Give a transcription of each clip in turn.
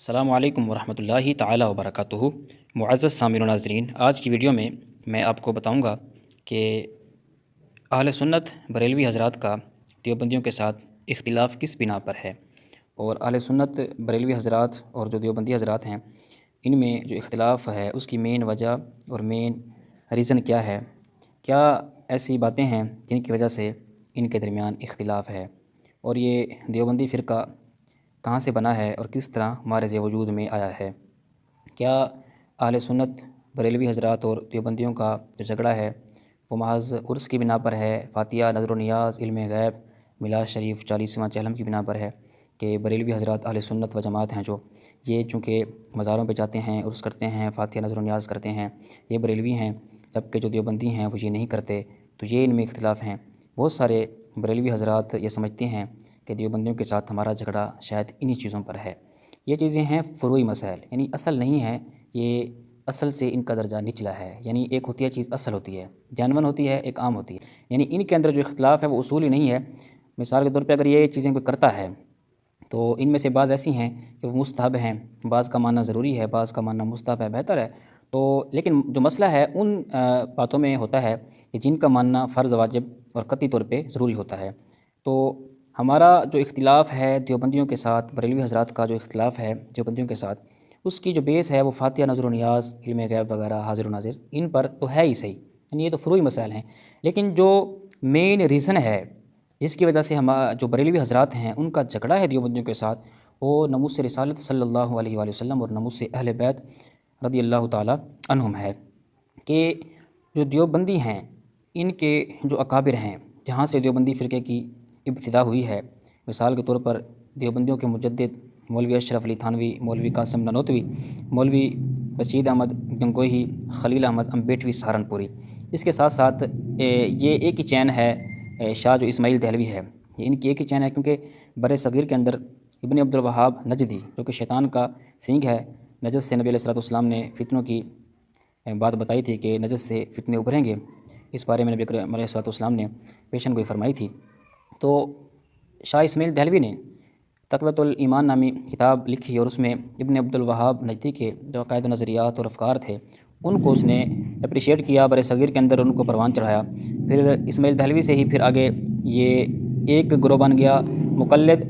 السلام علیکم ورحمۃ اللہ تعالی وبرکاتہ۔ معزز سامعین و ناظرین، آج کی ویڈیو میں آپ کو بتاؤں گا کہ اہل سنت بریلوی حضرات کا دیوبندیوں کے ساتھ اختلاف کس بنا پر ہے، اور اہل سنت بریلوی حضرات اور جو دیوبندی حضرات ہیں ان میں جو اختلاف ہے اس کی مین وجہ اور مین ریزن کیا ہے، کیا ایسی باتیں ہیں جن کی وجہ سے ان کے درمیان اختلاف ہے، اور یہ دیوبندی فرقہ کہاں سے بنا ہے اور کس طرح مارز وجود میں آیا ہے۔ کیا اہل سنت بریلوی حضرات اور دیوبندیوں کا جو جھگڑا ہے وہ محض عرس کی بنا پر ہے، فاتحہ، نظر و نیاز، علم غیب، میلاد شریف، 40واں چہلم کی بنا پر ہے کہ بریلوی حضرات اہل سنت و جماعت ہیں جو یہ چونکہ مزاروں پہ جاتے ہیں، عرس کرتے ہیں، فاتحہ، نظر و نیاز کرتے ہیں، یہ بریلوی ہیں، جبکہ جو دیوبندی ہیں وہ یہ نہیں کرتے، تو یہ ان میں اختلاف ہیں۔ بہت سارے بریلوی حضرات یہ سمجھتے ہیں کہ دیوبندیوں کے ساتھ ہمارا جھگڑا شاید انہی چیزوں پر ہے۔ یہ چیزیں ہیں فروعی مسائل، یعنی اصل نہیں ہے، یہ اصل سے ان کا درجہ نچلا ہے، یعنی ایک ہوتی ہے چیز اصل ہوتی ہے، جانون ہوتی ہے، ایک عام ہوتی ہے، یعنی ان کے اندر جو اختلاف ہے وہ اصولی نہیں ہے۔ مثال کے طور پہ اگر یہ چیزیں کوئی کرتا ہے تو ان میں سے بعض ایسی ہیں کہ وہ مستحب ہیں، بعض کا ماننا ضروری ہے، بعض کا ماننا مستحب ہے، بہتر ہے، تو لیکن جو مسئلہ ہے ان باتوں میں ہوتا ہے کہ جن کا ماننا فرض، واجب اور قطعی طور پہ ضروری ہوتا ہے۔ تو ہمارا جو اختلاف ہے دیوبندیوں کے ساتھ، بریلوی حضرات کا جو اختلاف ہے دیوبندیوں کے ساتھ، اس کی جو بیس ہے وہ فاتحہ، نظر و نیاز، علم غیب وغیرہ، حاضر و ناظر، ان پر تو ہے ہی صحیح، یعنی یہ تو فروعی مسائل ہیں، لیکن جو مین ریزن ہے جس کی وجہ سے جو بریلوی حضرات ہیں ان کا جھگڑا ہے دیوبندیوں کے ساتھ، وہ ناموس رسالت صلی اللہ علیہ وآلہ وسلم اور ناموس اہل بیت رضی اللہ تعالی عنہم ہے کہ جو دیوبندی ہیں ان کے جو اکابر ہیں جہاں سے دیوبندی فرقے کی ابتدا ہوئی ہے، مثال کے طور پر دیوبندیوں کے مجدد مولوی اشرف علی تھانوی، مولوی قاسم نانوتوی، مولوی رشید احمد گنگوہی، خلیل احمد امبیٹوی سہارنپوری، اس کے ساتھ ساتھ یہ ایک ہی چین ہے شاہ جو اسماعیل دہلوی ہے، یہ ان کی ایک ہی چین ہے، کیونکہ بر صغیر کے اندر ابن عبد الوہاب نجدی جو کہ شیطان کا سینگ ہے، نجد سے نبی علیہ السلام نے فتنوں کی بات بتائی تھی کہ نجد سے فتنے ابھریں گے، اس بارے میں نبی اکرم علیہ السلام نے پیشن گوئی فرمائی تھی۔ تو شاہ اسماعیل دہلوی نے تقویۃ الایمان نامی کتاب لکھی اور اس میں ابن عبد الوہاب نجدی کے جو عقائد و نظریات اور افکار تھے ان کو اس نے اپریشیٹ کیا، بر صغیر کے اندر ان کو پروان چڑھایا۔ پھر اسماعیل دہلوی سے ہی پھر آگے یہ ایک گروہ بن گیا مقلد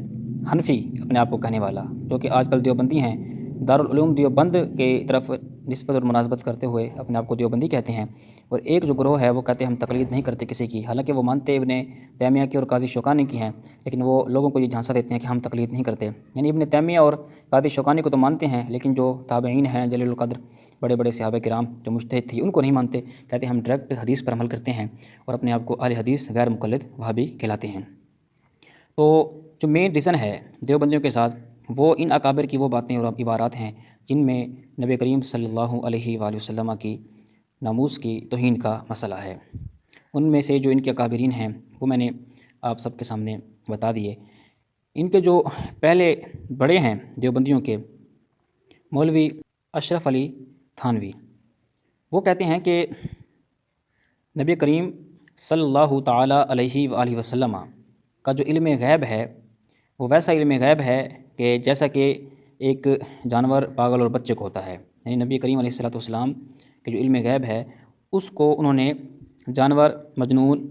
حنفی اپنے آپ کو کہنے والا، جو کہ آج کل دیوبندی ہیں، دارالعلوم دیوبند کے طرف نسبت اور مناسبت کرتے ہوئے اپنے آپ کو دیوبندی کہتے ہیں۔ اور ایک جو گروہ ہے وہ کہتے ہیں ہم تقلید نہیں کرتے کسی کی، حالانکہ وہ مانتے ابن تیمیہ کی اور قاضی شوکانی کی ہیں، لیکن وہ لوگوں کو یہ جھانسا دیتے ہیں کہ ہم تقلید نہیں کرتے، یعنی ابن تیمیہ اور قاضی شوکانی کو تو مانتے ہیں لیکن جو تابعین ہیں جلیل القدر بڑے بڑے صحابہ کرام جو مجتہد تھے ان کو نہیں مانتے، کہتے ہیں ہم ڈائریکٹ حدیث پر عمل کرتے ہیں اور اپنے آپ کو اہل حدیث غیر مقلد وہابی کہلاتے ہیں۔ تو جو مین ریزن ہے دیوبندیوں کے ساتھ وہ ان اکابر کی وہ باتیں اور عبارات ہیں جن میں نبی کریم صلی اللہ علیہ وآلہ وسلم کی ناموس کی توہین کا مسئلہ ہے۔ ان میں سے جو ان کے اکابرین ہیں وہ میں نے آپ سب کے سامنے بتا دیے۔ ان کے جو پہلے بڑے ہیں دیوبندیوں کے، مولوی اشرف علی تھانوی، وہ کہتے ہیں کہ نبی کریم صلی اللہ تعالی علیہ وآلہ وسلم کا جو علم غیب ہے وہ ویسا علم غیب ہے کہ جیسا کہ ایک جانور پاگل اور بچے کو ہوتا ہے، یعنی نبی کریم علیہ السلام کے جو علم غیب ہے اس کو انہوں نے جانور، مجنون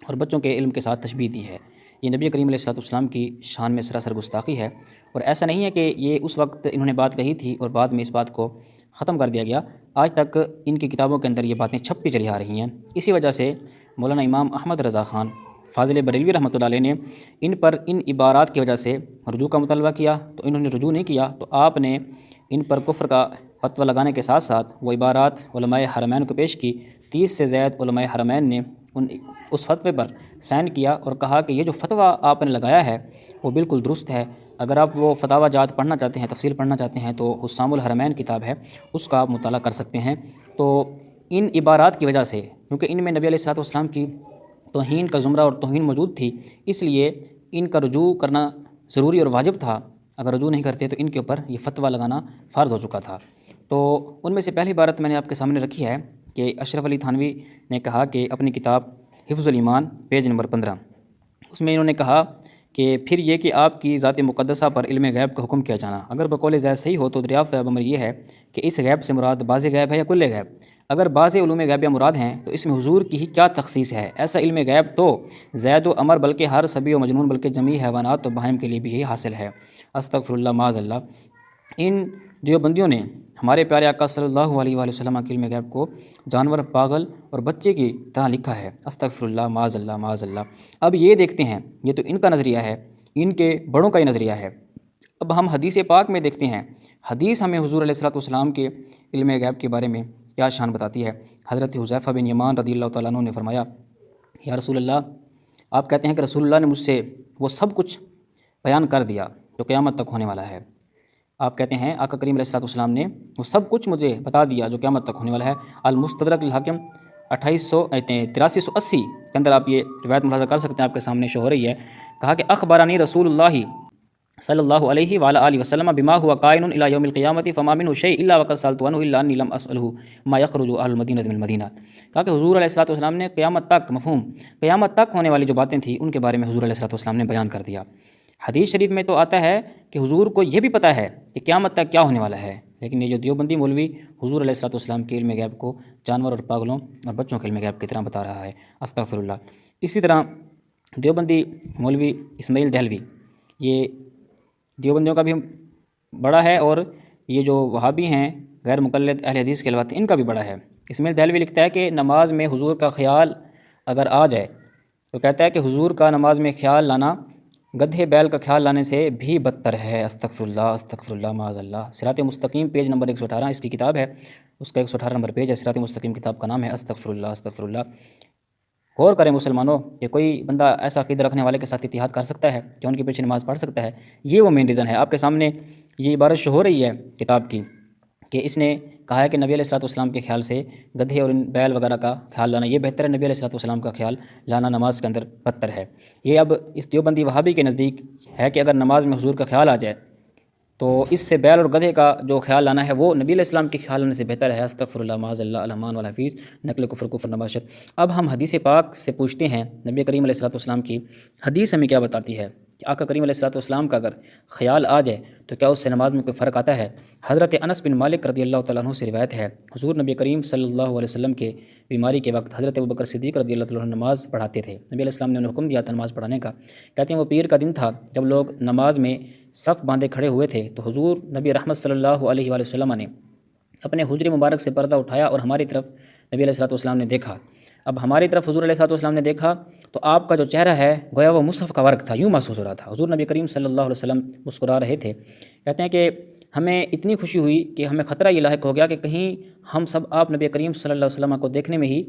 اور بچوں کے علم کے ساتھ تشبیہ دی ہے۔ یہ نبی کریم علیہ السلام کی شان میں سراسر گستاخی ہے، اور ایسا نہیں ہے کہ یہ اس وقت انہوں نے بات کہی تھی اور بعد میں اس بات کو ختم کر دیا گیا، آج تک ان کی کتابوں کے اندر یہ باتیں چھپتی چلی آ رہی ہیں۔ اسی وجہ سے مولانا امام احمد رضا خان فاضل بریلوی رحمۃ اللہ علیہ نے ان پر ان عبارات کی وجہ سے رجوع کا مطالبہ کیا، تو انہوں نے رجوع نہیں کیا، تو آپ نے ان پر کفر کا فتویٰ لگانے کے ساتھ ساتھ وہ عبارات علماء حرمین کو پیش کی۔ 30 سے زائد علماء حرمین نے اس فتوے پر سائن کیا اور کہا کہ یہ جو فتویٰ آپ نے لگایا ہے وہ بالکل درست ہے، اگر آپ وہ فتاوی جات پڑھنا چاہتے ہیں، تفصیل پڑھنا چاہتے ہیں تو حسام الحرمین کتاب ہے اس کا آپ مطالعہ کر سکتے ہیں۔ تو ان عبارات کی وجہ سے، کیونکہ ان میں نبی علیہ السلام کی توہین کا زمرہ اور توہین موجود تھی، اس لیے ان کا رجوع کرنا ضروری اور واجب تھا، اگر رجوع نہیں کرتے تو ان کے اوپر یہ فتویٰ لگانا فرض ہو چکا تھا۔ تو ان میں سے پہلی عبارت میں نے آپ کے سامنے رکھی ہے کہ اشرف علی تھانوی نے کہا کہ اپنی کتاب حفظ الایمان پیج نمبر 15، اس میں انہوں نے کہا کہ پھر یہ کہ آپ کی ذات مقدسہ پر علم غیب کا حکم کیا جانا، اگر بقول ذات صحیح ہو تو دریافت امر یہ ہے کہ اس غیب سے مراد بعض غیب ہے یا کل غیب؟ اگر بعض علوم غیبیہ مراد ہیں تو اس میں حضور کی ہی کیا تخصیص ہے؟ ایسا علم غیب تو زید و عمر بلکہ ہر صبی و مجنون بلکہ جمیع حیوانات و بہائم کے لیے بھی یہی حاصل ہے۔ استغفر اللہ معاذ اللہ۔ ان دیوبندیوں نے ہمارے پیارے آقا صلی اللہ علیہ وآلہ وسلم کے علم غیب کو جانور، پاگل اور بچے کی طرح لکھا ہے۔ استغفر اللہ معاذ اللہ معاذ اللہ۔ اب یہ دیکھتے ہیں، یہ تو ان کا نظریہ ہے، ان کے بڑوں کا ہی نظریہ ہے۔ اب ہم حدیث پاک میں دیکھتے ہیں، حدیث ہمیں حضور علیہ السلام کے علم غیب کے بارے میں کیا شان بتاتی ہے۔ حضرت حذیفہ بن یمان رضی اللہ تعالیٰ عنہ نے فرمایا، یا رسول اللہ، آپ کہتے ہیں کہ رسول اللہ نے مجھ سے وہ سب کچھ بیان کر دیا جو قیامت تک ہونے والا ہے۔ آپ کہتے ہیں آقا کریم علیہ السلام نے وہ سب کچھ مجھے بتا دیا جو قیامت تک ہونے والا ہے۔ المستدرک الحاکم 8380 کے اندر آپ یہ روایت ملاحظہ کر سکتے ہیں، آپ کے سامنے شو ہو رہی ہے۔ کہا کہ اخبرانی رسول اللہ صلی اللہ علیہ وآلہ وسلم بما هو قائن الى یوم القیامت فما منه شیء الا وقد سألت عنه الا انی لم اسأله ما یخرج اهل المدینہ من المدینہ۔ کہا کہ حضور علیہ السلام نے قیامت تک، مفہوم قیامت تک ہونے والی جو باتیں تھیں ان کے بارے میں حضور علیہ السلام نے بیان کر دیا۔ حدیث شریف میں تو آتا ہے کہ حضور کو یہ بھی پتہ ہے کہ قیامت تک کیا ہونے والا ہے، لیکن یہ جو دیوبندی مولوی حضور علیہ السلام کے علم غیب کو جانور اور پاگلوں اور بچوں کے علم غیب کی طرح بتا رہا ہے۔ استغفر اللہ۔ اسی طرح دیوبندی مولوی اسماعیل دہلوی، یہ دیوبندیوں کا بھی بڑا ہے، اور یہ جو وہابی ہیں غیر مقلد اہل حدیث کے البتہ ان کا بھی بڑا ہے۔ اسماعیل دہلوی لکھتا ہے کہ نماز میں حضور کا خیال اگر آ جائے تو کہتا ہے کہ حضور کا نماز میں خیال لانا گدھے بیل کا خیال لانے سے بھی بدتر ہے۔ استغفر اللہ معاذ اللہ۔ صراط مستقیم پیج نمبر 118 اس کی کتاب ہے، اس کا 118 نمبر پیج ہے، صراط مستقیم کتاب کا نام ہے۔ استغفر اللہ۔ غور کریں مسلمانوں کہ کوئی بندہ ایسا عقیدہ رکھنے والے کے ساتھ اتحاد کر سکتا ہے کہ ان کے پیچھے نماز پڑھ سکتا ہے؟ یہ وہ مین ریزن ہے۔ آپ کے سامنے یہ عبارت شو ہو رہی ہے کتاب کی کہ اس نے کہا ہے کہ نبی علیہ السلام کے خیال سے گدھے اور ان بیل وغیرہ کا خیال لانا یہ بہتر ہے، نبی علیہ السلام کا خیال لانا نماز کے اندر بدتر ہے۔ یہ اب اس دیوبندی وہابی کے نزدیک ہے کہ اگر نماز میں حضور کا خیال آ جائے تو اس سے بیل اور گدھے کا جو خیال لانا ہے وہ نبی علیہ السلام کے خیال لانے سے بہتر ہے۔ استغفر اللہ معاذ اللہ الرحمن والحفیظ نقل کفر نباشت۔ اب ہم حدیث پاک سے پوچھتے ہیں نبی کریم علیہ السلام کی حدیث ہمیں کیا بتاتی ہے کہ آقا کریم علیہ السلام کا اگر خیال آ جائے تو کیا اس سے نماز میں کوئی فرق آتا ہے؟ حضرت انس بن مالک رضی اللہ تعالیٰ عنہ سے روایت ہے، حضور نبی کریم صلی اللہ علیہ وسلم کے بیماری کے وقت حضرت ابوبکر صدیق رضی اللہ تعالیٰ عنہ نماز پڑھاتے تھے۔ نبی علیہ السلام نے انہیں حکم دیا تھا نماز پڑھانے کا۔ کہتے ہیں وہ پیر کا دن تھا جب لوگ نماز میں صف باندھے کھڑے ہوئے تھے تو حضور نبی رحمت صلی اللہ علیہ وآلہ وسلم نے اپنے حجر مبارک سے پردہ اٹھایا اور ہماری طرف نبی علیہ السلام نے دیکھا۔ اب ہماری طرف حضور علیہ السلام نے دیکھا تو آپ کا جو چہرہ ہے گویا وہ مصحف کا ورق تھا، یوں محسوس ہو رہا تھا۔ حضور نبی کریم صلی اللہ علیہ وسلم مسکرا رہے تھے۔ کہتے ہیں کہ ہمیں اتنی خوشی ہوئی کہ ہمیں خطرہ یہ لاحق ہو گیا کہ کہیں ہم سب آپ نبی کریم صلی اللہ علیہ وسلم کو دیکھنے میں ہی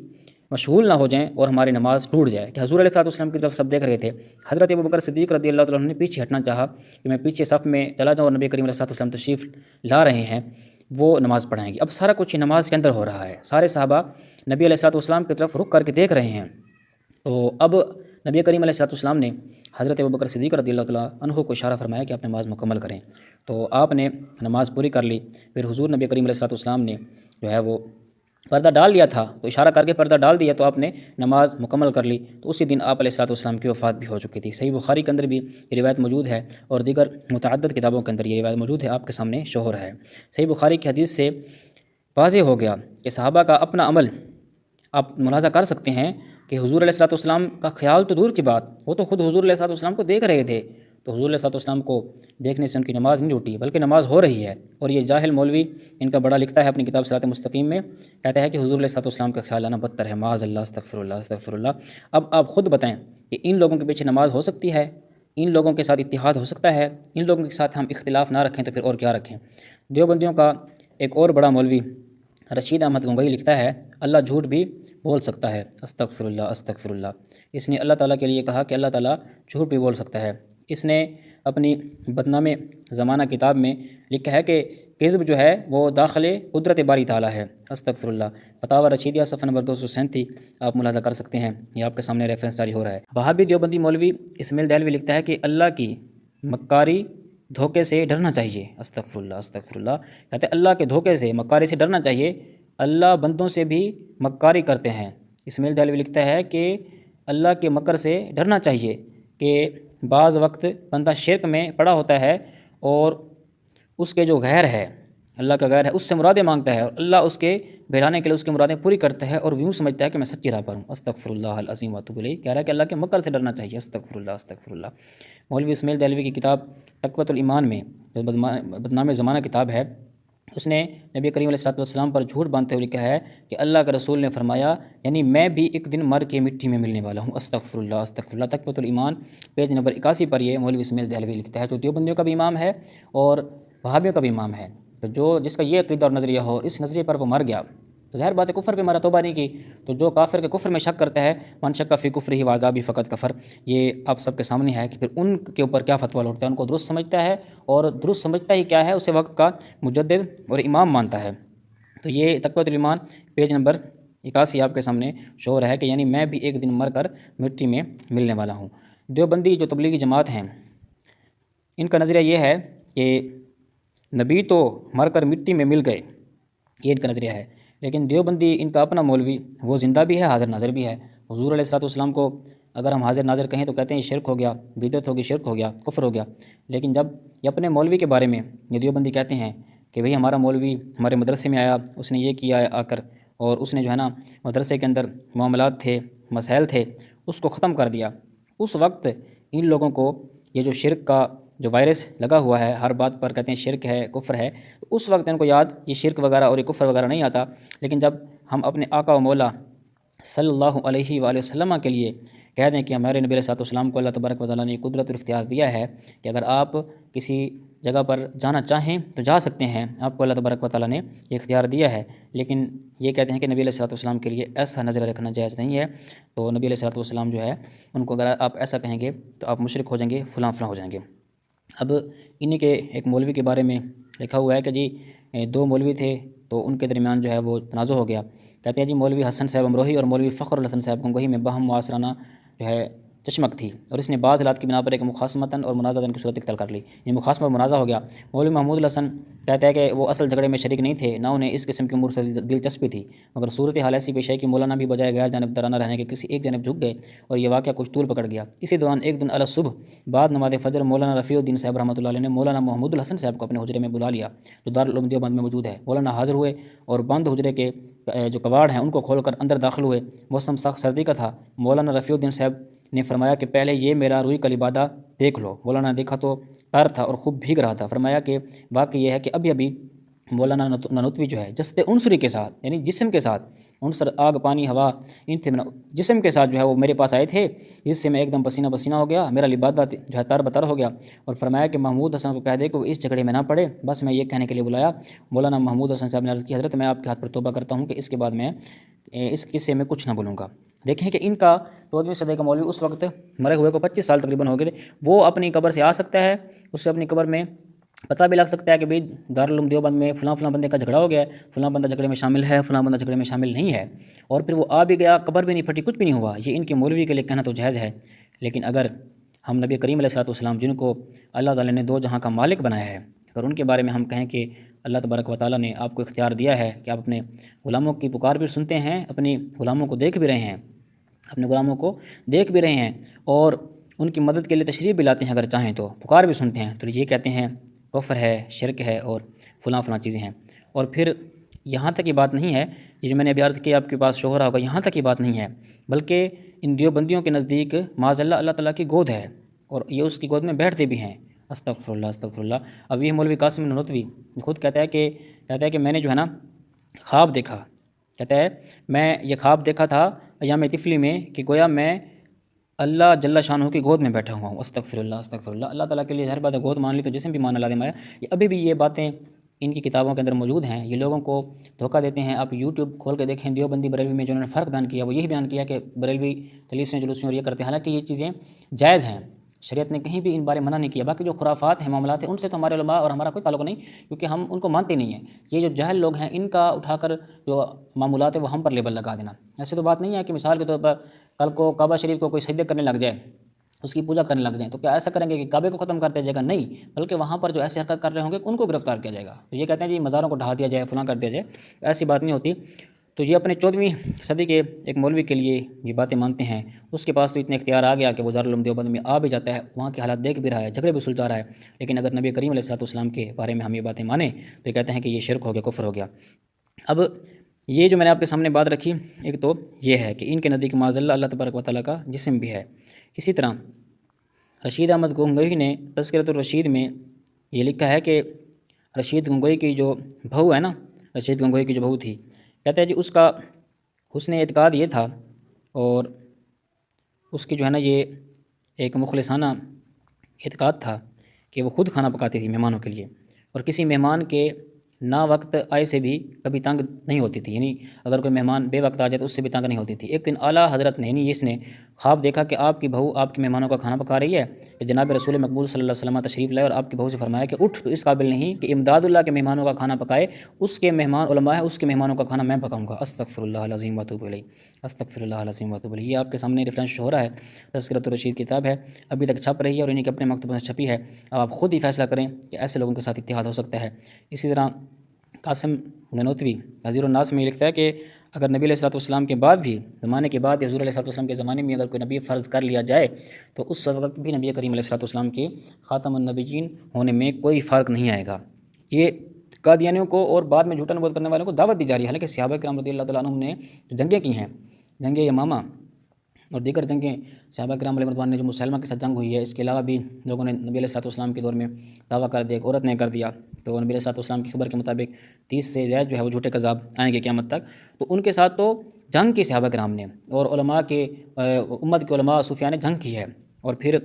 مشغول نہ ہو جائیں اور ہماری نماز ٹوٹ جائے، کہ حضور علیہ السلام کی طرف سب دیکھ رہے تھے۔ حضرت ابوبکر صدیق رضی اللہ تعالیٰ عنہ نے پیچھے ہٹنا چاہا کہ میں پیچھے صف میں چلا جاؤں اور نبی کریم علیہ السلام تشریف لا رہے ہیں، وہ نماز پڑھائیں گے۔ اب سارا کچھ نماز کے اندر ہو رہا ہے، سارے صحابہ نبی علیہ السلام کی طرف رخ کر کے دیکھ رہے ہیں۔ تو اب نبی کریم علیہ السلام نے حضرت ابوبکر صدیق رضی اللہ تعالیٰ عنہ کو اشارہ فرمایا کہ آپ نماز مکمل کریں، تو آپ نے نماز پوری کر لی۔ پھر حضور نبی کریم علیہ السلام نے جو ہے وہ پردہ ڈال دیا تھا، تو اشارہ کر کے پردہ ڈال دیا تو آپ نے نماز مکمل کر لی، تو اسی دن آپ علیہ السلام کی وفات بھی ہو چکی تھی۔ صحیح بخاری کے اندر بھی یہ روایت موجود ہے اور دیگر متعدد کتابوں کے اندر یہ روایت موجود ہے، آپ کے سامنے شو ہو رہا ہے۔ صحیح بخاری کی حدیث سے واضح ہو گیا کہ صحابہ کا اپنا عمل آپ ملاحظہ کر سکتے ہیں کہ حضور علیہ السلام کا خیال تو دور کی بات، وہ تو خود حضور علیہ السلام کو دیکھ رہے تھے، تو حضور علیہ السلام کو دیکھنے سے ان کی نماز نہیں ٹوٹی بلکہ نماز ہو رہی ہے۔ اور یہ جاہل مولوی ان کا بڑا لکھتا ہے اپنی کتاب صراط مستقیم میں، کہتا ہے کہ حضور علیہ السلام کا خیال آنا بدتر ہے، معاذ اللہ، استغفر اللہ استغفر اللہ۔ اب آپ خود بتائیں کہ ان لوگوں کے پیچھے نماز ہو سکتی ہے، ان لوگوں کے ساتھ اتحاد ہو سکتا ہے، ان لوگوں کے ساتھ ہم اختلاف نہ رکھیں تو پھر اور کیا رکھیں؟ دیوبندیوں کا ایک اور بڑا مولوی رشید احمد گنگوئی لکھتا ہے اللہ جھوٹ بھی بول سکتا ہے، استغفر اللہ استغفر اللہ۔ اس نے اللہ تعالیٰ کے لیے کہا کہ اللہ تعالیٰ جھوٹ بھی بول سکتا ہے۔ اس نے اپنی بدنام زمانہ کتاب میں لکھا ہے کہ کذب جو ہے وہ داخل قدرت باری تعالیٰ ہے، استغفر اللہ۔ فتاوی رشیدیہ صفحہ نمبر 237 آپ ملاحظہ کر سکتے ہیں، یہ آپ کے سامنے ریفرنس جاری ہو رہا ہے۔ وہابی دیوبندی مولوی اسماعیل دہلوی لکھتا ہے کہ اللہ کی مکاری دھوکے سے ڈرنا چاہیے، استغفر اللہ استغفر اللہ۔ کہتے ہیں اللہ کے دھوکے سے، مکاری سے ڈرنا چاہیے، اللہ بندوں سے بھی مکاری کرتے ہیں۔ اسماعیل دہلوی لکھتا ہے کہ اللہ کے مکر سے ڈرنا چاہیے کہ بعض وقت بندہ شرک میں پڑا ہوتا ہے اور اس کے جو غیر ہے، اللہ کا غیر ہے، اس سے مرادیں مانگتا ہے اور اللہ اس کے بہلانے کے لیے اس کی مرادیں پوری کرتا ہے اور یوں سمجھتا ہے کہ میں سچی راہ پر ہوں۔ استغفر اللہ العظیم واتوب الیہ، کہہ رہا ہے کہ اللہ کے مکر سے ڈرنا چاہیے۔ استغفر اللہ استغفر اللہ۔ مولوی اسماعیل دہلوی کی کتاب تقویۃ الایمان میں جو بدنام زمانہ کتاب ہے، اس نے نبی کریم علیہ السلام پر جھوٹ باندھتے ہوئے لکھا ہے کہ اللہ کے رسول نے فرمایا یعنی میں بھی ایک دن مر کے مٹی میں ملنے والا ہوں۔ استغفر اللہ استغفر اللہ۔ تقویۃ الایمان پیج نمبر 81 پر یہ مولوی اسماعیل دہلوی لکھتا ہے، جو دیوبندیوں کا بھی امام ہے اور وہابیوں کا بھی امام ہے۔ تو جس کا یہ عقیدہ اور نظریہ ہو اور اس نظریے پر وہ مر گیا تو ظاہر بات ہے کفر پہ مرا، توبہ نہیں کی، تو جو کافر کے کفر میں شک کرتا ہے من شک فی کفر ہی وعذابی فقط کفر، یہ آپ سب کے سامنے ہے کہ پھر ان کے اوپر کیا فتویٰ لوٹتا ہے، ان کو درست سمجھتا ہے اور درست سمجھتا ہی کیا ہے، اسے وقت کا مجدد اور امام مانتا ہے۔ تو یہ تقویۃ الایمان پیج نمبر 81 آپ کے سامنے شو رہا ہے کہ یعنی میں بھی ایک دن مر کر مٹی میں ملنے والا ہوں۔ دیوبندی جو تبلیغی جماعت ہیں ان کا نظریہ یہ ہے کہ نبی تو مر کر مٹی میں مل گئے، یہ ان کا نظریہ ہے، لیکن دیوبندی ان کا اپنا مولوی وہ زندہ بھی ہے، حاضر ناظر بھی ہے۔ حضور علیہ السلام کو اگر ہم حاضر ناظر کہیں تو کہتے ہیں یہ شرک ہو گیا، بدعت ہوگی، شرک ہو گیا، کفر ہو گیا، لیکن جب یہ اپنے مولوی کے بارے میں یہ دیوبندی کہتے ہیں کہ بھئی ہمارا مولوی ہمارے مدرسے میں آیا، اس نے یہ کیا آ کر اور اس نے جو ہے نا مدرسے کے اندر معاملات تھے، مسائل تھے، اس کو ختم کر دیا، اس وقت ان لوگوں کو یہ جو شرک کا جو وائرس لگا ہوا ہے، ہر بات پر کہتے ہیں شرک ہے، کفر ہے، تو اس وقت ان کو یاد یہ شرک وغیرہ اور یہ کفر وغیرہ نہیں آتا، لیکن جب ہم اپنے آقا و مولا صلی اللہ علیہ وآلہ وسلم کے لیے کہہ دیں کہ ہمارے نبی علیہ السلام کو اللہ تبارک و تعالیٰ نے قدرت اور اختیار دیا ہے کہ اگر آپ کسی جگہ پر جانا چاہیں تو جا سکتے ہیں، آپ کو اللہ تبارک و تعالیٰ نے یہ اختیار دیا ہے، لیکن یہ کہتے ہیں کہ نبی علیہ السلام کے لیے ایسا نظریہ رکھنا جائز نہیں ہے، تو نبی علیہ السلام جو ہے ان کو اگر آپ ایسا کہیں گے تو آپ مشرک ہو جائیں گے، فلاں فلاں ہو جائیں گے۔ اب انہی کے ایک مولوی کے بارے میں لکھا ہوا ہے کہ جی دو مولوی تھے تو ان کے درمیان جو ہے وہ تنازع ہو گیا، کہتے ہیں جی مولوی حسن صاحب امروہی اور مولوی فخر الحسن صاحب گنگوہی میں باہم معاصرانہ جو ہے چشمک تھی اور اس نے بعض حالات کی بنا پر ایک مخاصمتاً اور منازعتاً کی صورت اختیار کر لی، یعنی مخاصمہ اور منازع ہو گیا۔ مولوی محمود الحسن کہتا ہے کہ وہ اصل جھگڑے میں شریک نہیں تھے، نہ انہیں اس قسم کی امور سے دلچسپی تھی، مگر صورت حال ایسی پیش آئی کہ مولانا بھی بجائے غیر جانبدارانہ رہنے کے کسی ایک جانب جھک گئے اور یہ واقعہ کچھ طول پکڑ گیا۔ اسی دوران ایک دن علی صبح بعد نماز فجر مولانا رفیع الدین صاحب رحمۃ اللہ علیہ نے مولانا محمود الحسن صاحب کو اپنے حجرے میں بلا لیا جو دارالعلوم دیوبند میں موجود ہے۔ مولانا حاضر ہوئے اور بند حجرے کے جو کواڑ ہیں ان کو کھول کر اندر داخل ہوئے۔ موسم سخت سردی کا تھا۔ مولانا رفیع الدین صاحب نے فرمایا کہ پہلے یہ میرا روئی کا لبادہ دیکھ لو۔ مولانا نے دیکھا تو تر تھا اور خوب بھیگ رہا تھا۔ فرمایا کہ واقعی یہ ہے کہ ابھی مولانا نانوتوی جو ہے جسد عنصری کے ساتھ یعنی جسم کے ساتھ، عنصر آگ پانی ہوا ان تھے، جسم کے ساتھ جو ہے وہ میرے پاس آئے تھے، جس سے میں ایک دم پسینہ پسینہ ہو گیا، میرا لبادہ جو ہے تر بتر ہو گیا، اور فرمایا کہ محمود حسن کو کہہ دے کہ وہ اس جھگڑے میں نہ پڑے، بس میں یہ کہنے کے لیے بلایا۔ مولانا محمود حسن صاحب نے عرض کی حضرت میں آپ کے ہاتھ پر توبہ کرتا ہوں کہ اس کے بعد میں اس قصے میں کچھ نہ بولوں گا۔ دیکھیں کہ ان کا 14ویں صدی کا مولوی اس وقت مرے ہوئے کو 25 سال تقریباً ہو گئے تھے، وہ اپنی قبر سے آ سکتا ہے، اس سے اپنی قبر میں پتہ بھی لگ سکتا ہے کہ بھئی دارالعلوم دیوبند میں فلاں فلاں بندے کا جھگڑا ہو گیا ہے، فلاں بندہ جھگڑے میں شامل ہے، فلاں بندہ جھگڑے میں شامل نہیں ہے، اور پھر وہ آ بھی گیا، قبر بھی نہیں پھٹی، کچھ بھی نہیں ہوا۔ یہ ان کے مولوی کے لیے کہنا تو جائز ہے، لیکن اگر ہم نبی کریم علیہ السلام جن کو اللہ تعالیٰ نے دو جہاں کا مالک بنایا ہے، اگر ان کے بارے میں ہم کہیں کہ اللہ تبارک و تعالیٰ نے آپ کو اختیار دیا ہے کہ آپ اپنے غلاموں کی پکار بھی سنتے ہیں، اپنی غلاموں کو دیکھ بھی رہے ہیں، اپنے غلاموں کو دیکھ بھی رہے ہیں اور ان کی مدد کے لیے تشریف بھی لاتے ہیں، اگر چاہیں تو پکار بھی سنتے ہیں، تو یہ کہتے ہیں کفر ہے، شرک ہے اور فلاں فلاں چیزیں ہیں۔ اور پھر یہاں تک یہ بات نہیں ہے، یہ جو میں نے ابھی عرض کیا آپ کے پاس شو رہا ہوگا، یہاں تک یہ بات نہیں ہے، بلکہ ان دیوبندیوں کے نزدیک معاذ اللہ اللہ تعالیٰ کی گود ہے اور یہ اس کی گود میں بیٹھتے بھی ہیں۔ استغفر اللہ استغفر اللہ۔ اب یہ مولوی قاسم نانوتوی خود کہتا ہے کہ میں نے جو ہے نا خواب دیکھا، کہتا ہے میں یہ خواب دیکھا تھا ایام طفلی میں کہ گویا میں اللہ جل شانہ کی گود میں بیٹھا ہوا ہوں۔ استغفر اللہ استغفر اللہ۔ اللہ تعالیٰ کے لیے ہر بات گود مان لی تو جسم بھی مانا لازم آیا۔ یہ ابھی بھی یہ باتیں ان کی کتابوں کے اندر موجود ہیں، یہ لوگوں کو دھوکہ دیتے ہیں۔ آپ یوٹیوب کھول کے دیکھیں دیوبندی بریلوی میں جو انہوں نے فرق بیان کیا وہ یہی بیان کیا کہ بریلوی تلیسیں جلوسیں اور یہ کرتے ہیں، حالانکہ یہ چیزیں جائز ہیں، شریعت نے کہیں بھی ان بارے منع نہیں کیا۔ باقی جو خرافات ہیں، معاملات ہیں، ان سے تو ہمارے علماء اور ہمارا کوئی تعلق نہیں، کیونکہ ہم ان کو مانتے نہیں ہیں۔ یہ جو جاہل لوگ ہیں ان کا اٹھا کر جو معمولات ہے وہ ہم پر لیبل لگا دینا، ایسے تو بات نہیں ہے کہ مثال کے طور پر کل کو کعبہ شریف کو کوئی سجدے کرنے لگ جائے، اس کی پوجا کرنے لگ جائیں تو کیا ایسا کریں گے کہ کعبے کو ختم کر دیا جائے گا؟ نہیں، بلکہ وہاں پر جو ایسے حرکت کر رہے ہوں گے ان کو گرفتار کیا جائے گا۔ تو یہ کہتے ہیں جی مزاروں کو ڈھا دیا جائے، فلاں کر دیا جائے، ایسی بات نہیں ہوتی۔ تو یہ اپنے 14ویں صدی کے ایک مولوی کے لیے یہ باتیں مانتے ہیں، اس کے پاس تو اتنے اختیار آ گیا کہ وہ دارالعلوم دیوبند میں آ بھی جاتا ہے، وہاں کے حالات دیکھ بھی رہا ہے، جھگڑے بھی سلجھا رہا ہے، لیکن اگر نبی کریم علیہ الصلوۃ والسلام کے بارے میں ہم یہ باتیں مانیں تو یہ کہتے ہیں کہ یہ شرک ہو گیا، کفر ہو گیا۔ اب یہ جو میں نے آپ کے سامنے بات رکھی، ایک تو یہ ہے کہ ان کے نزدیک معاذ اللہ اللہ تبارک و تعالیٰ کا جسم بھی ہے۔ اسی طرح رشید احمد گنگوئی نے تذکرۃ الرشید میں یہ لکھا ہے کہ رشید گنگوئی کی جو بہو ہے نا، رشید گنگوئی کی جو بہو تھی، کہتے ہیں جی اس کا حسن اعتقاد یہ تھا اور اس کی جو ہے نا یہ ایک مخلصانہ اعتقاد تھا کہ وہ خود کھانا پکاتی تھی مہمانوں کے لیے، اور کسی مہمان کے نا وقت آئے سے بھی کبھی تنگ نہیں ہوتی تھی، یعنی اگر کوئی مہمان بے وقت آ جائے تو اس سے بھی تنگ نہیں ہوتی تھی۔ ایک دن اعلیٰ حضرت نے یعنی اس نے خواب دیکھا کہ آپ کی بہو آپ کے مہمانوں کا کھانا پکا رہی ہے، کہ جناب رسول مقبول صلی اللہ علیہ وسلم تشریف لائے اور آپ کی بہو سے فرمایا کہ اٹھ، تو اس قابل نہیں کہ امداد اللہ کے مہمانوں کا کھانا پکائے، اس کے مہمان علماء ہیں، اس کے مہمانوں کا کھانا میں پکاؤں گا۔ استغفر اللہ العظیم واتوب الیہ، استغفر اللہ العظیم واتوب الیہ۔ یہ آپ کے سامنے ریفرنس ہو رہا ہے، تذکرۃ الرشید کتاب ہے، ابھی تک چھپ رہی ہے اور انہیں کے اپنے مکتبوں سے چھپی ہے۔ اب آپ خود ہی فیصلہ کریں کہ ایسے لوگوں کے ساتھ اتحاد ہو سکتا ہے۔ اسی طرح قاسم نانوتوی نذیر الناس میں یہ لکھتا ہے کہ اگر نبی علیہ الصلوۃ والسلام کے بعد بھی زمانے کے بعد یا حضور علیہ الصلوۃ والسلام کے زمانے میں اگر کوئی نبی فرض کر لیا جائے تو اس وقت بھی نبی کریم علیہ الصلوۃ والسلام کے خاتم النبیین ہونے میں کوئی فرق نہیں آئے گا۔ یہ قادیانیوں کو اور بعد میں جھوٹا نبوت کرنے والوں کو دعوت دی جا رہی ہے، حالانکہ صحابہ کرام رضی اللہ تعالیٰ عنہم نے جنگیں کی ہیں، جنگ یمامہ اور دیگر جنگیں صحابہ کرام علیہ رضوان نے جو مسلمہ کے ساتھ جنگ ہوئی ہے، اس کے علاوہ بھی لوگوں نے نبی علیہ الصلوۃ والسلام کے دور میں دعویٰ کر دیا، ایک عورت نے کر دیا، تو نبی علیہ الصلوۃ والسلام کی خبر کے مطابق 30 سے زائد جو ہے وہ جھوٹے کذاب آئیں گے قیامت تک، تو ان کے ساتھ تو جنگ کی صحابہ کرام نے اور علماء کے امت کے علماء صوفیاء نے جنگ کی ہے۔ اور پھر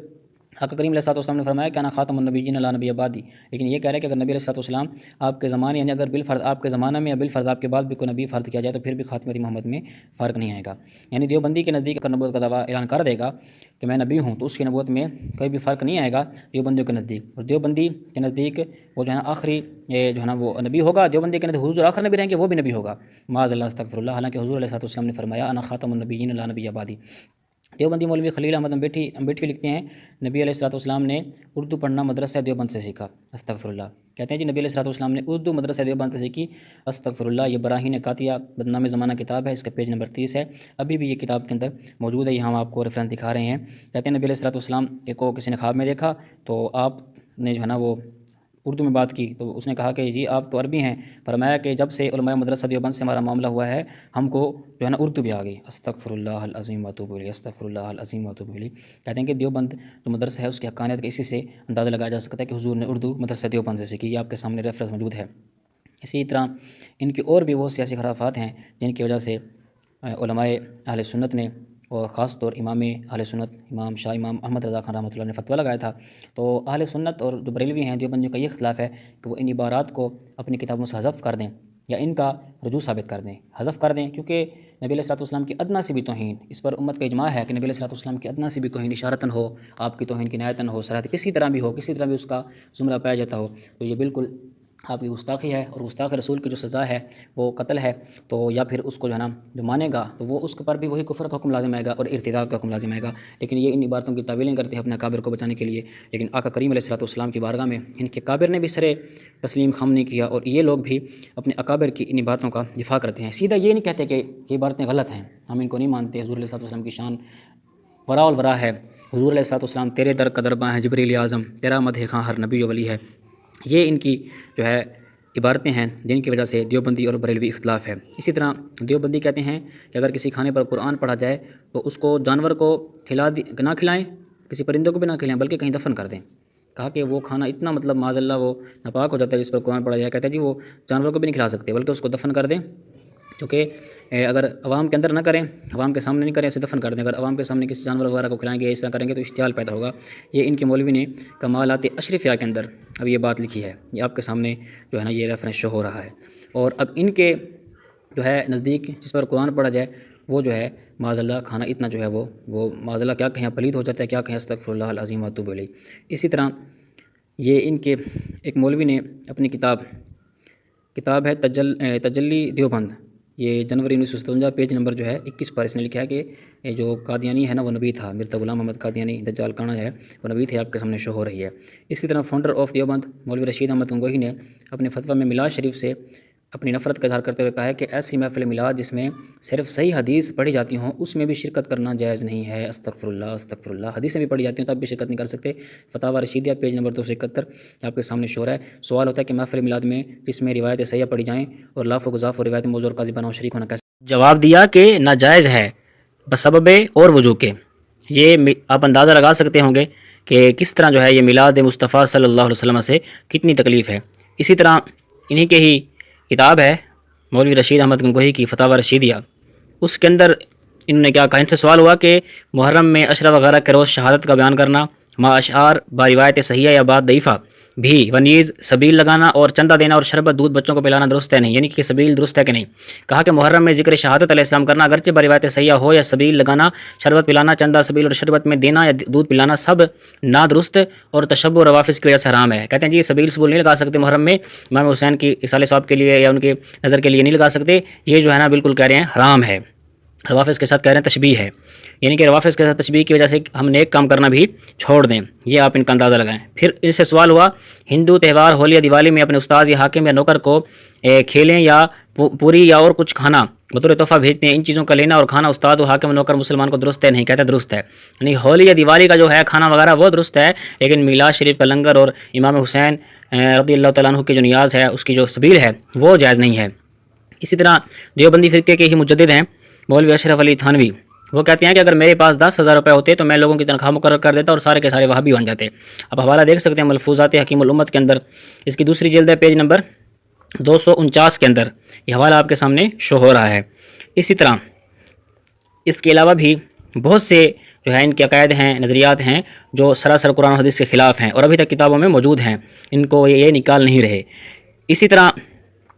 حق کریم علیہ الصلوۃ والسلام نے فرمایا کہ انا خاتم النبیین لا نبی بعدی، لیکن یہ کہہ رہے ہیں کہ اگر نبی علیہ الصلوۃ والسلام آپ کے زمانے یعنی اگر بالفرض آپ کے زمانہ میں یا بالفرض آپ کے بعد بھی کوئی نبی فرض کیا جائے تو پھر بھی خاتمہ محمد میں فرق نہیں آئے گا۔ یعنی دیوبندی کے نزدیک اگر نبوت کا دعویٰ اعلان کر دے گا کہ میں نبی ہوں تو اس کی نبوت میں کوئی بھی فرق نہیں آئے گا دیوبندیوں کے نزدیک، اور دیوبندی کے نزدیک وہ جو ہے نا آخری جو ہے نا وہ نبی ہوگا، دیوبندی کے نزدیک حضور آخر نبی رہیں گے، وہ بھی نبی ہوگا معاذ اللہ استغفر اللہ، حالانکہ حضور علیہ الصلوۃ والسلام نے فرمایا انا خاتم النبیین لا نبی بعدی۔ دیوبندی مولوی خلیل احمد امبیٹوی لکھتے ہیں نبی علیہ الصلوۃ والسلام نے اردو پڑھنا مدرسہ دیوبند سے سیکھا، استغفر اللہ۔ کہتے ہیں جی نبی علیہ الصلوۃ والسلام نے اردو مدرسہ دیوبند سے سیکھی، استغفر اللہ۔ یہ براہین قاطعہ بدنام زمانہ کتاب ہے، اس کا پیج نمبر 30 ہے، ابھی بھی یہ کتاب کے اندر موجود ہے، یہاں ہم آپ کو ریفرنس دکھا رہے ہیں۔ کہتے ہیں نبی علیہ الصلوۃ والسلام کو کسی نے خواب میں دیکھا تو آپ نے جو ہے نا وہ اردو میں بات کی تو اس نے کہا کہ جی آپ تو عربی ہیں، فرمایا کہ جب سے علماء مدرسہ دیوبند سے ہمارا معاملہ ہوا ہے ہم کو جو ہے نا اردو بھی آ گئی، استغفر اللہ العظیم واتوب الیہ، استغفر اللہ العظیم واتوب الیہ۔ کہتے ہیں کہ دیوبند جو مدرسہ ہے اس کی حقانیت کا اسی سے اندازہ لگایا جا سکتا ہے کہ حضور نے اردو مدرسہ دیوبند سے سیکھی، یہ آپ کے سامنے ریفرنس موجود ہے۔ اسی طرح ان کی اور بھی بہت سی ایسی خرافات ہیں جن کی وجہ سے علماء اہل سنت نے اور خاص طور امام اہل سنت امام شاہ امام احمد رضا خان رحمۃ اللہ نے فتویٰ لگایا تھا۔ تو اہل سنت اور جو بریلوی ہیں دیوبندیوں کا یہ اختلاف ہے کہ وہ ان عبارات کو اپنی کتابوں سے حذف کر دیں یا ان کا رجوع ثابت کر دیں، حذف کر دیں، کیونکہ نبی علیہ الصلوۃ والسلام کی ادنیٰ سی بھی توہین، اس پر امت کا اجماع ہے کہ نبی علیہ الصلوۃ والسلام کی ادنیٰ سی بھی توہین اشارتاً ہو، آپ کی توہین کنایتاً ہو، صراحت کسی طرح بھی ہو، کسی طرح بھی اس کا زمرہ پایا جاتا ہو تو یہ بالکل آپ کی گستاخی ہے، اور گستاخ رسول کی جو سزا ہے وہ قتل ہے، تو یا پھر اس کو جو ہے نا جو مانے گا تو وہ اس کے پر بھی وہی کفر کا حکم لازم آئے گا اور ارتداد کا حکم لازم آئے گا۔ لیکن یہ ان عبارتوں کی تعویلیں کرتے ہیں اپنے اکابر کو بچانے کے لیے، لیکن آقا کریم علیہ الصلوۃ والسلام کی بارگاہ میں ان کے اکابر نے بھی سر تسلیم خم نہیں کیا، اور یہ لوگ بھی اپنے اکابر کی ان عبارتوں کا دفاع کرتے ہیں، سیدھا یہ نہیں کہتے کہ یہ عبارتیں غلط ہیں، ہم ان کو نہیں مانتے، حضور علیہ الصلوۃ والسلام کی شان ورا الورا ہے، حضور علیہ الصلوۃ والسلام تیرے در قدرباں ہیں جبریل اعظم، تیرا مدح خواں ہر نبی و ولی ہے، یہ ان کی جو ہے عبارتیں ہیں جن کی وجہ سے دیوبندی اور بریلوی اختلاف ہے۔ اسی طرح دیوبندی کہتے ہیں کہ اگر کسی کھانے پر قرآن پڑھا جائے تو اس کو جانور کو نہ کھلائیں، کسی پرندوں کو بھی نہ کھلائیں بلکہ کہیں دفن کر دیں۔ کہا کہ وہ کھانا اتنا مطلب معاذ اللہ وہ ناپاک ہو جاتا ہے جس پر قرآن پڑھا جائے، کہتے ہیں جی وہ جانور کو بھی نہیں کھلا سکتے بلکہ اس کو دفن کر دیں، کیونکہ اگر عوام کے اندر نہ کریں، عوام کے سامنے نہیں کریں، اسے دفن کر دیں، اگر عوام کے سامنے کسی جانور وغیرہ کو کھلائیں گے اس طرح کریں گے تو اشتعال پیدا ہوگا۔ یہ ان کے مولوی نے کمالات اشرفیہ کے اندر اب یہ بات لکھی ہے، یہ آپ کے سامنے جو ہے نا یہ ریفرنس شو ہو رہا ہے۔ اور اب ان کے جو ہے نزدیک جس پر قرآن پڑھا جائے وہ جو ہے معاذ اللہ کھانا اتنا جو ہے وہ معاذ اللہ کیا کہیں پلید ہو جاتا ہے، کیا کہیں استغفر اللہ العظیم واتوب الیہ۔ اسی طرح یہ ان کے ایک مولوی نے اپنی کتاب ہے تجلی دیوبند، یہ جنوری 1957 پیج نمبر جو ہے 21 پر اس نے لکھا ہے کہ جو قادیانی ہے نا وہ نبی تھا، مرزا غلام محمد قادیانی دجال کانا ہے وہ نبی تھے، آپ کے سامنے شو ہو رہی ہے۔ اسی طرح فاؤنڈر آف دیوبند مولوی رشید احمد گنگوہی نے اپنے فتویٰ میں میلاد شریف سے اپنی نفرت کا اظہار کرتے ہوئے کہا ہے کہ ایسی محفل میلاد جس میں صرف صحیح حدیث پڑھی جاتی ہوں اس میں بھی شرکت کرنا جائز نہیں ہے۔ استغفر اللہ استغفر اللہ، حدیثیں بھی پڑھی جاتی ہیں تب بھی شرکت نہیں کر سکتے۔ فتاوی رشیدیہ پیج نمبر 271 آپ کے سامنے شو رہا ہے۔ سوال ہوتا ہے کہ محفل میلاد میں جس میں روایت صحیحہ پڑھی جائیں اور لاف و گزاف اور روایت موضوع اور کاذبانہ و شریک ہونا کیسے؟ جواب دیا کہ ناجائز ہے بسبب اور وجوہ کے۔ یہ آپ اندازہ لگا سکتے ہوں گے کہ کس طرح جو ہے یہ میلاد مصطفیٰ صلی اللہ علیہ وسلم سے کتنی تکلیف ہے۔ اسی طرح انہی کے ہی کتاب ہے مولوی رشید احمد گنگوہی کی فتاوی رشیدیہ، اس کے اندر انہوں نے کیا کہا، ان سے سوال ہوا کہ محرم میں عشرہ وغیرہ کے روز شہادت کا بیان کرنا ما اشعار با روایت صحیحہ یا بات ضعیفہ بھی ونیز سبیل لگانا اور چندہ دینا اور شربت دودھ بچوں کو پلانا درست ہے نہیں، یعنی کہ سبیل درست ہے کہ نہیں۔ کہا کہ محرم میں ذکر شہادت علیہ السلام کرنا اگرچہ با روایت صحیحہ ہو یا سبیل لگانا، شربت پلانا، چندہ سبیل اور شربت میں دینا یا دودھ پلانا سب نادرست اور تشبہ و روافظ کی وجہ سے حرام ہے۔ کہتے ہیں جی سبیل سبول نہیں لگا سکتے محرم میں، امام حسین کی اصال ثواب کے لیے یا ان کے نظر کے لیے نہیں لگا سکتے، یہ جو ہے نا بالکل کہہ رہے ہیں حرام ہے، روافظ کے ساتھ کہہ رہے ہیں تشبیہ ہے، یعنی کہ روافظ کے ساتھ تشبیہ کی وجہ سے ہم نیک کام کرنا بھی چھوڑ دیں، یہ آپ ان کا اندازہ لگائیں۔ پھر ان سے سوال ہوا ہندو تہوار ہولی یا دیوالی میں اپنے استاذ یا حاکم یا نوکر کو کھیلیں یا پوری یا اور کچھ کھانا بطور تحفہ بھیجتے ہیں، ان چیزوں کا لینا اور کھانا استاد و حاکم نوکر مسلمان کو درست ہے نہیں؟ کہتا ہے درست ہے، یعنی ہولی یا دیوالی کا جو ہے کھانا وغیرہ وہ درست ہے، لیکن میلاد شریف کا لنگر اور امام حسین رضی اللہ تعالیٰ عنہ کی جو نیاز ہے اس کی جو سبیل ہے وہ جائز نہیں ہے۔ اسی طرح دیوبندی فرقے کے ہی مجدد ہیں مولوی اشرف علی تھانوی، وہ کہتے ہیں کہ اگر میرے پاس 10,000 روپے ہوتے تو میں لوگوں کی تنخواہ مقرر کر دیتا اور سارے کے سارے وہابی بن جاتے۔ اب حوالہ دیکھ سکتے ہیں ملفوظات حکیم الامت کے اندر، اس کی دوسری جلد ہے پیج نمبر 249 کے اندر یہ حوالہ آپ کے سامنے شو ہو رہا ہے۔ اسی طرح اس کے علاوہ بھی بہت سے جو ہے ان کے عقائد ہیں، نظریات ہیں جو سراسر قرآن و حدیث کے خلاف ہیں اور ابھی تک کتابوں میں موجود ہیں، ان کو یہ نکال نہیں رہے۔ اسی طرح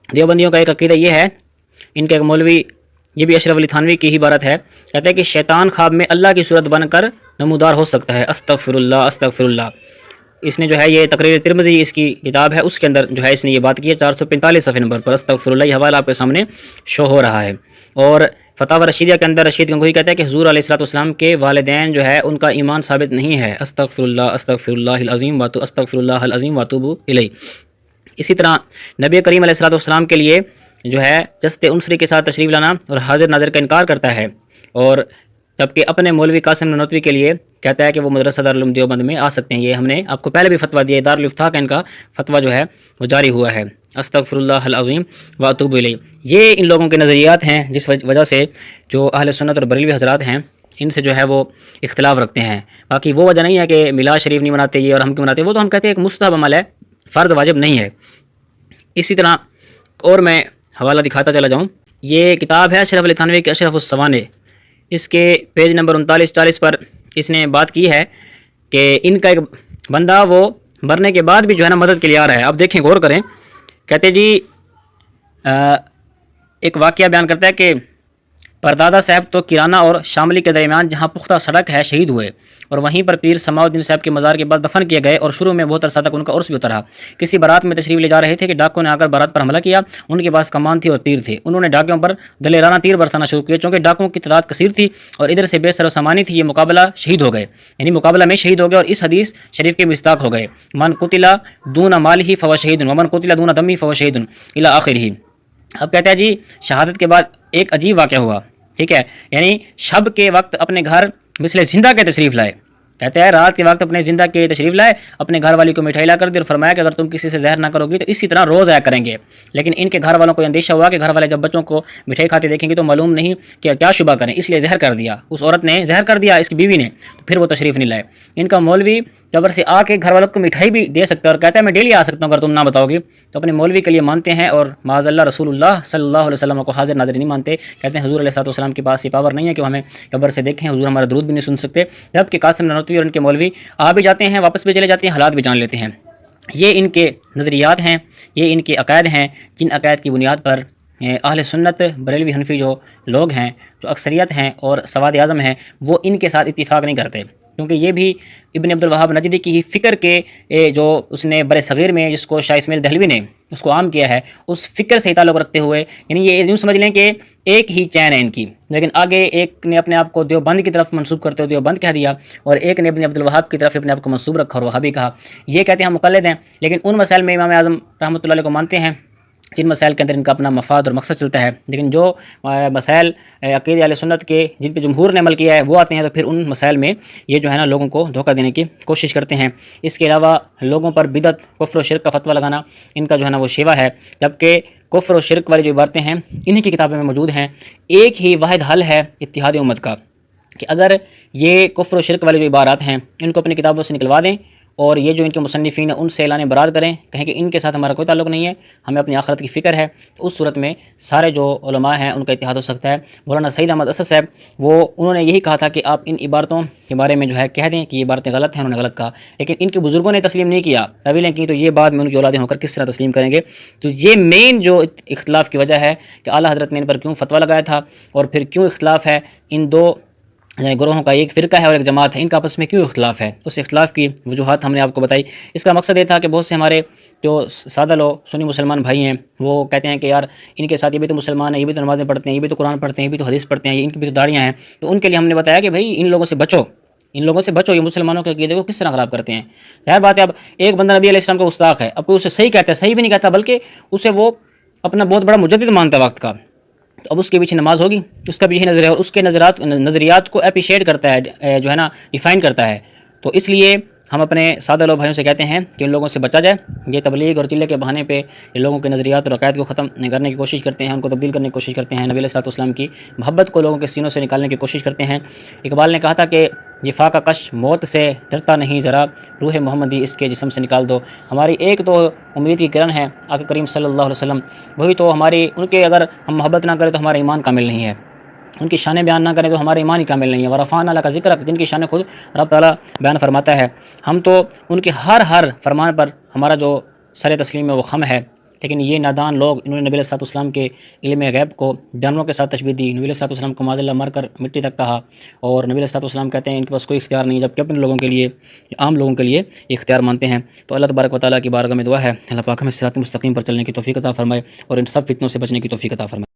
دیوبندیوں کا ایک عقیدہ یہ ہے، ان کے ایک مولوی یہ بھی اشرف علی تھانوی کی ہی عبارت ہے، کہتے ہیں کہ شیطان خواب میں اللہ کی صورت بن کر نمودار ہو سکتا ہے۔ استغفر اللہ استغفر اللہ، اس نے جو ہے یہ تقریر ترمذی اس کی کتاب ہے اس کے اندر جو ہے اس نے یہ بات کی ہے 445 صفحے نمبر پر، استغفر اللہ، یہ حوالہ آپ کے سامنے شو ہو رہا ہے۔ اور فتاوی رشیدیہ کے اندر رشید گنگوہی کہتا ہے کہ حضور علیہ السلام کے والدین جو ہے ان کا ایمان ثابت نہیں ہے۔ استغفر اللہ العظیم استغفر اللہ العظیم واتوب الیہ۔ اسی طرح نبی کریم علیہ السلام کے لیے جو ہے جست عنصری کے ساتھ تشریف لانا اور حاضر ناظر کا انکار کرتا ہے، اور جبکہ اپنے مولوی قاسم نانوتوی کے لیے کہتا ہے کہ وہ مدرسہ دارالعلوم دیوبند میں آ سکتے ہیں۔ یہ ہم نے آپ کو پہلے بھی فتویٰ دیا ہے، دارالفتاح کا ان کا فتویٰ جو ہے وہ جاری ہوا ہے۔ استغفر اللہ العظیم واتوب الیہ، یہ ان لوگوں کے نظریات ہیں جس وجہ سے جو اہل سنت اور بریلوی حضرات ہیں ان سے جو ہے وہ اختلاف رکھتے ہیں۔ باقی وہ وجہ نہیں ہے کہ میلاد شریف نہیں مناتے یہ اور ہم کیوں مناتے، وہ تو ہم کہتے ہیں ایک مستحب عمل ہے، فرض واجب نہیں ہے۔ اسی طرح اور میں حوالہ دکھاتا چلا جاؤں، یہ کتاب ہے اشرف علی تھانوی کے اشرف السوانح، اس کے پیج نمبر 39-40 پر اس نے بات کی ہے کہ ان کا ایک بندہ وہ مرنے کے بعد بھی جو ہے نا مدد کے لیے آ رہا ہے۔ اب دیکھیں غور کریں، کہتے جی ایک واقعہ بیان کرتا ہے کہ پردادا صاحب تو کرانہ اور شاملی کے درمیان جہاں پختہ سڑک ہے شہید ہوئے، اور وہیں پر پیر سماؤ الدین صاحب کے مزار کے بعد دفن کیے گئے، اور شروع میں بہت عرصہ تک ان کا عرس بھی اترا۔ کسی بارات میں تشریف لے جا رہے تھے کہ ڈاکوں نے آ کر بارات پر حملہ کیا، ان کے پاس کمان تھی اور تیر تھے، انہوں نے ڈاکیوں پر دلیرانہ تیر برسانا شروع کیے، چونکہ ڈاکوں کی تعداد کثیر تھی اور ادھر سے بے سر و سامانی تھی، یہ مقابلہ شہید ہو گئے، یعنی مقابلہ میں شہید ہو گئے، اور اس حدیث شریف کے مصداق ہو گئے، من قتل دون مالہ فہو شہید ومن قتل دون دمہ فہو شہید الی آخرہ۔ اب کہتا ہے جی شہادت کے بعد ایک عجیب واقعہ ہوا، ٹھیک ہے، یعنی شب کے وقت اپنے گھر مثل زندہ کے تشریف لائے، کہتے ہیں رات کے وقت اپنے زندہ کے تشریف لائے، اپنے گھر والی کو مٹھائی لا کر دی اور فرمایا کہ اگر تم کسی سے زہر نہ کرو گی تو اسی طرح روز آیا کریں گے۔ لیکن ان کے گھر والوں کو اندیشہ ہوا کہ گھر والے جب بچوں کو مٹھائی کھاتے دیکھیں گے تو معلوم نہیں کہ کیا شبہ کریں، اس لیے زہر کر دیا، اس عورت نے زہر کر دیا اس کی بیوی نے، تو پھر وہ تشریف نہیں لائے۔ ان کا مولوی جبر سے آ کے گھر والوں کو مٹھائی بھی دے سکتا ہے اور کہتا ہے میں ڈیلی آ سکتا ہوں اگر تم نہ بتاؤ گی، تو اپنے مولوی کے لیے مانتے ہیں اور معاذ اللہ رسول اللہ صلی اللہ علیہ وسلم کو حاضر ناظر نہیں مانتے، کہتے ہیں حضور علیہ السلام کے پاس یہ پاور نہیں ہے کہ وہ ہمیں قبر سے دیکھیں، حضور ہمارا درود بھی نہیں سن سکتے، جبکہ قاسم نانوتوی اور ان کے مولوی آ بھی جاتے ہیں واپس بھی چلے جاتے ہیں، حالات بھی جان لیتے ہیں۔ یہ ان کے نظریات ہیں، یہ ان کے عقائد ہیں، جن عقائد کی بنیاد پر اہل سنت بریلوی حنفی جو لوگ ہیں، جو اکثریت ہیں اور سواد اعظم ہیں، وہ ان کے ساتھ اتفاق نہیں کرتے، کیونکہ یہ بھی ابن عبد الوہاب نجدی کی ہی فکر کے جو اس نے بر صغیر میں جس کو شاہ اسماعیل دہلوی نے اس کو عام کیا ہے، اس فکر سے تعلق رکھتے ہوئے، یعنی یہ یوں سمجھ لیں کہ ایک ہی چین ہے ان کی، لیکن آگے ایک نے اپنے آپ کو دیوبند کی طرف منسوب کرتے ہوئے دیوبند کہہ دیا، اور ایک نے ابن عبد الوہاب کی طرف اپنے آپ کو منسوب رکھا اور وہابی کہا۔ یہ کہتے ہیں ہم مقلد ہیں، لیکن ان مسائل میں امام اعظم رحمۃ اللہ علیہ کو مانتے ہیں جن مسائل کے اندر ان کا اپنا مفاد اور مقصد چلتا ہے، لیکن جو مسائل عقیدہ اہل سنت کے جن پہ جمہور نے عمل کیا ہے وہ آتے ہیں تو پھر ان مسائل میں یہ جو ہے نا لوگوں کو دھوکہ دینے کی کوشش کرتے ہیں۔ اس کے علاوہ لوگوں پر بدعت، کفر و شرک کا فتویٰ لگانا ان کا جو ہے نا وہ شیوہ ہے، جبکہ کفر و شرک والی جو عبارتیں ہیں انہی کی کتابوں میں موجود ہیں۔ ایک ہی واحد حل ہے اتحاد امت کا کہ اگر یہ کفر و شرک والی جو عبارات ہیں ان کو اپنی کتابوں سے نکلوا دیں اور یہ جو ان کے مصنفین ہیں ان سے اعلان برات کریں، کہیں کہ ان کے ساتھ ہمارا کوئی تعلق نہیں ہے، ہمیں اپنی آخرت کی فکر ہے، تو اس صورت میں سارے جو علماء ہیں ان کا اتحاد ہو سکتا ہے۔ مولانا سعید احمد اسد صاحب انہوں نے یہی کہا تھا کہ آپ ان عبارتوں کے بارے میں جو ہے کہہ دیں کہ یہ عبارتیں غلط ہیں، انہوں نے غلط کہا، لیکن ان کے بزرگوں نے تسلیم نہیں کیا، طویلیں کی، تو یہ بعد میں ان کی اولادیں ہو کر کس طرح تسلیم کریں گے؟ تو یہ مین جو اختلاف کی وجہ ہے کہ اعلیٰ حضرت نے ان پر کیوں فتویٰ لگایا تھا اور پھر کیوں اختلاف ہے ان دو گروہوں کا، ایک فرقہ ہے اور ایک جماعت ہے، ان کا آپس میں کیوں اختلاف ہے؟ اس اختلاف کی وجوہات ہم نے آپ کو بتائی۔ اس کا مقصد یہ تھا کہ بہت سے ہمارے جو سادہ لوگ سنی مسلمان بھائی ہیں وہ کہتے ہیں کہ یار ان کے ساتھ یہ بھی تو مسلمان ہیں، یہ بھی تو نمازیں پڑھتے ہیں، یہ بھی تو قرآن پڑھتے ہیں، یہ بھی تو حدیث پڑھتے ہیں، ان کی بھی تو داڑیاں ہیں، تو ان کے لیے ہم نے بتایا کہ بھائی ان لوگوں سے بچو، ان لوگوں سے بچو، یہ مسلمانوں کے عقیدے کو کس طرح خراب کرتے ہیں۔ ظاہر بات ہے اب ایک بندہ نبی علیہ السلام کا گستاخ ہے، اب کوئی اسے صحیح کہتا ہے، صحیح بھی نہیں کہتا بلکہ اسے وہ اپنا بہت بڑا مجدد مانتا ہے وقت کا، تو اب اس کے پیچھے نماز ہوگی، اس کا بھی یہی نظریہ اور اس کے نظریات کو اپریشیٹ کرتا ہے، جو ہے نا ڈیفائن کرتا ہے۔ تو اس لیے ہم اپنے سادہ لوگ بھائیوں سے کہتے ہیں کہ ان لوگوں سے بچا جائے۔ یہ تبلیغ اور چلے کے بہانے پہ یہ لوگوں کے نظریات اور عقائد کو ختم کرنے کی کوشش کرتے ہیں، ان کو تبدیل کرنے کی کوشش کرتے ہیں، نبی علیہ الصلوۃ والسلام کی محبت کو لوگوں کے سینوں سے نکالنے کی کوشش کرتے ہیں۔ اقبال نے کہا تھا کہ یہ فاقہ کش موت سے ڈرتا نہیں ذرا، روح محمدی اس کے جسم سے نکال دو۔ ہماری ایک تو امید کی کرن ہے آقا کریم صلی اللہ علیہ وسلم، وہی تو ہماری، ان کے اگر ہم محبت نہ کریں تو ہمارا ایمان کامل نہیں ہے، ان کی شان بیان نہ کریں تو ہمارا ایمان ہی کامل نہیں ہے۔ ورفعنا لک ذکرک، جن کی شان خود رب تعالیٰ بیان فرماتا ہے، ہم تو ان کے ہر فرمان پر ہمارا جو سر تسلیم ہے وہ خم ہے، لیکن یہ نادان لوگ انہوں نے نبی علیہ الصلوۃ والسلام کے علم غیب کو جانوروں کے ساتھ تشبیہ دی، نبی علیہ الصلوۃ والسلام کو معاذ اللہ مار کر مٹی تک کہا، اور نبی علیہ الصلوۃ والسلام کہتے ہیں ان کے پاس کوئی اختیار نہیں، جبکہ اپنے لوگوں کے لیے، عام لوگوں کے لیے یہ اختیار مانتے ہیں۔ تو اللہ تبارک و تعالیٰ کی بارگاہ میں دعا ہے اللہ پاک ہمیں صراط مستقیم پر چلنے کی توفیق عطا فرمائے اور ان سب فتنوں سے بچنے کی توفیق عطا فرمائے۔